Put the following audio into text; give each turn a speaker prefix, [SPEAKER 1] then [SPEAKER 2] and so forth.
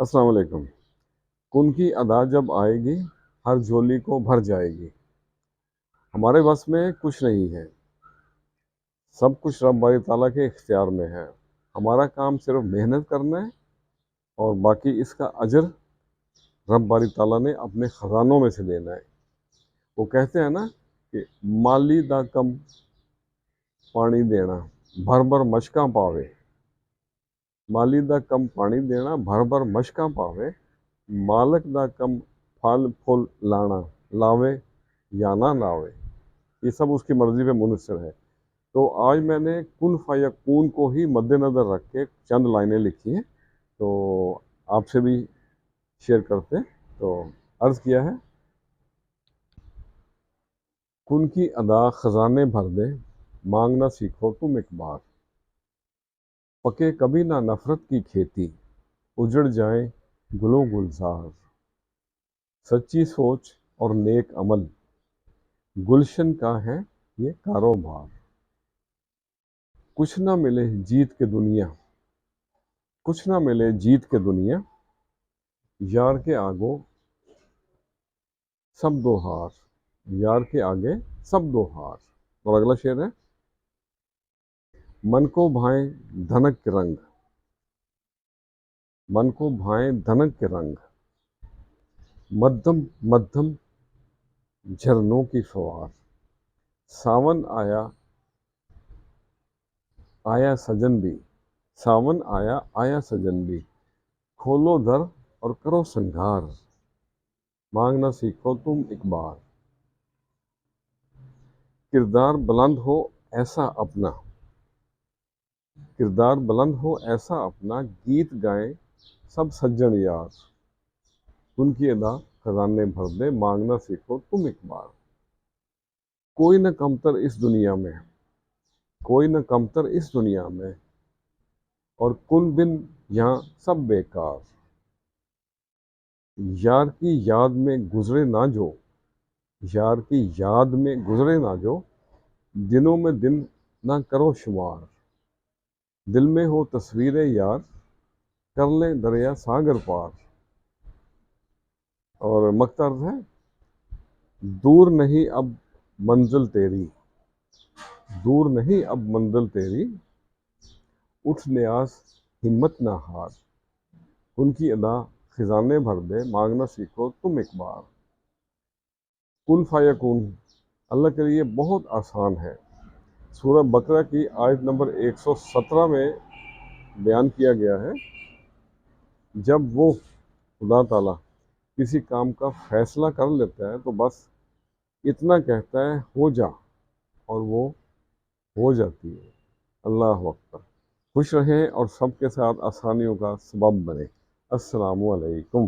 [SPEAKER 1] السلام علیکم۔ کن کی ادا جب آئے گی ہر جھولی کو بھر جائے گی۔ ہمارے بس میں کچھ نہیں ہے، سب کچھ رب باری تعالیٰ کے اختیار میں ہے۔ ہمارا کام صرف محنت کرنا ہے اور باقی اس کا اجر رب باری تعالیٰ نے اپنے خزانوں میں سے دینا ہے۔ وہ کہتے ہیں نا کہ مالی دا کم پانی دینا بھر بھر مشکاں پاوے، مالی دا کم پانی دینا بھر بھر مشکاں پاوے، مالک دا کم پھل پھول لانا لاوے یا نہ لاوے۔ یہ سب اس کی مرضی پہ منحصر ہے۔ تو آج میں نے کن فیکون کو ہی مد نظر رکھ کے چند لائنیں لکھی ہیں، تو آپ سے بھی شیئر کرتے ہیں۔ تو عرض کیا ہے، کن کی ادا خزانے بھر دے، مانگنا سیکھو تم ایک بار، پکے کبھی نہ نفرت کی کھیتی، اجڑ جائیں گلوں گلزار، سچی سوچ اور نیک عمل گلشن کا ہے یہ کاروبار، کچھ نہ ملے جیت کے دنیا، کچھ نہ ملے جیت کے دنیا، یار کے آگو سب دو ہار، یار کے آگے سب دو ہار۔ اور اگلا شعر ہے، من کو بھائیں دھنک کے رنگ، من کو بھائیں دھنک کے رنگ، مدھم مدھم جھرنوں کی فوار، ساون آیا آیا سجن بھی، ساون آیا آیا سجن بھی، کھولو در اور کرو سنگھار، مانگنا سیکھو تم ایک بار، کردار بلند ہو ایسا اپنا، کردار بلند ہو ایسا اپنا، گیت گائیں سب سجن یار، ان کی ادا خزانے بھر دے، مانگنا سیکھو تم ایک بار۔ کوئی نہ کمتر اس دنیا میں، کوئی نہ کمتر اس دنیا میں، اور کن بن یہاں سب بیکار، یار کی یاد میں گزرے نہ جو، یار کی یاد میں گزرے نہ جو، دنوں میں دن نہ کرو شمار، دل میں ہو تصویر یار، کر لیں دریا ساگر پار۔ اور مقطع ہے، دور نہیں اب منزل تیری، دور نہیں اب منزل تیری، اٹھ نیاز ہمت نہ ہار، ان کی ادا خزانے بھر دے، مانگنا سیکھو تم ایک بار۔ کن فیکون اللہ کے لیے بہت آسان ہے۔ سورہ بقرہ کی آیت نمبر 117 میں بیان کیا گیا ہے، جب وہ خدا تعالیٰ کسی کام کا فیصلہ کر لیتا ہے تو بس اتنا کہتا ہے ہو جا، اور وہ ہو جاتی ہے۔ اللہ اکبر۔ خوش رہیں اور سب کے ساتھ آسانیوں کا سبب بنے۔ السلام علیکم۔